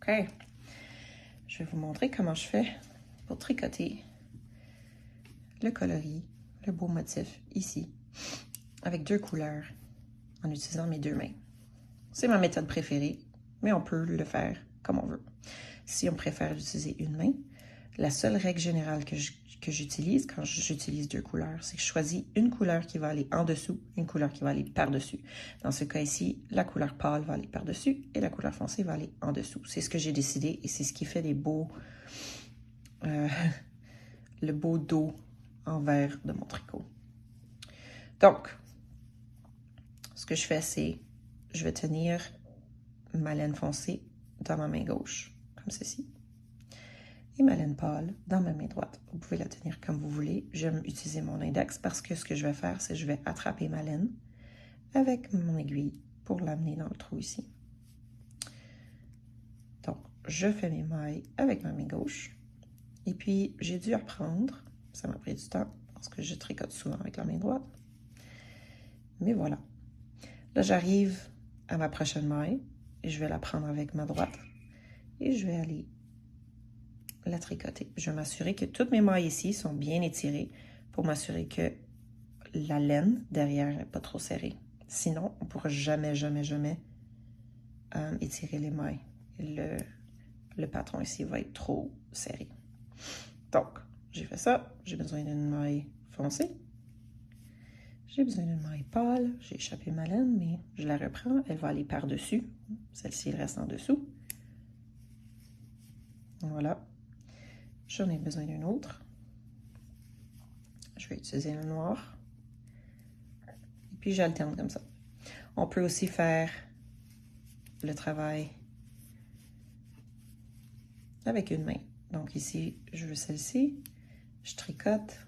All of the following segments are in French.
OK. Je vais vous montrer comment je fais pour tricoter le coloris, le beau motif ici, avec 2 couleurs, en utilisant mes 2 mains. C'est ma méthode préférée, mais on peut le faire comme on veut. Si on préfère utiliser une main, la seule règle générale que j'utilise quand j'utilise 2 couleurs, c'est que je choisis une couleur qui va aller en dessous, une couleur qui va aller par-dessus. Dans ce cas ici, la couleur pâle va aller par-dessus et la couleur foncée va aller en dessous. C'est ce que j'ai décidé et c'est ce qui fait les beaux, le beau dos en vert de mon tricot. Donc, ce que je fais, c'est je vais tenir ma laine foncée dans ma main gauche, comme ceci. Et ma laine pâle dans ma main droite. Vous pouvez la tenir comme vous voulez. J'aime utiliser mon index parce que ce que je vais faire, c'est que je vais attraper ma laine avec mon aiguille pour l'amener dans le trou ici. Donc, je fais mes mailles avec ma main gauche. Et puis, j'ai dû apprendre, ça m'a pris du temps parce que je tricote souvent avec la main droite. Mais voilà. Là, j'arrive à ma prochaine maille et je vais la prendre avec ma droite et je vais aller la tricoter. Je vais m'assurer que toutes mes mailles ici sont bien étirées pour m'assurer que la laine derrière n'est pas trop serrée. Sinon, on ne pourra jamais étirer les mailles. Le patron ici va être trop serré. Donc, j'ai fait ça. J'ai besoin d'une maille foncée. J'ai besoin d'une maille pâle. J'ai échappé ma laine, mais je la reprends. Elle va aller par-dessus. Celle-ci, elle reste en dessous. Voilà. J'en ai besoin d'une autre. Je vais utiliser le noir. Et puis, j'alterne comme ça. On peut aussi faire le travail avec une main. Donc ici, je veux celle-ci. Je tricote.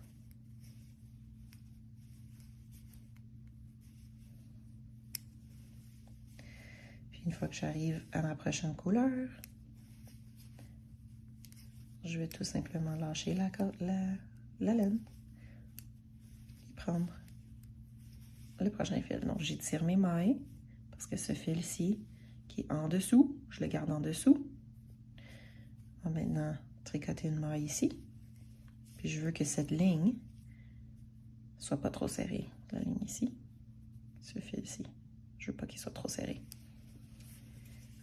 Puis une fois que j'arrive à ma prochaine couleur, je vais tout simplement lâcher la laine et prendre le prochain fil. Donc, j'étire mes mailles parce que ce fil-ci qui est en dessous, je le garde en dessous. On va maintenant tricoter une maille ici. Puis, je veux que cette ligne soit pas trop serrée. La ligne ici, ce fil-ci, je veux pas qu'il soit trop serré.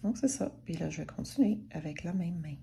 Donc, c'est ça. Puis là, je vais continuer avec la même main.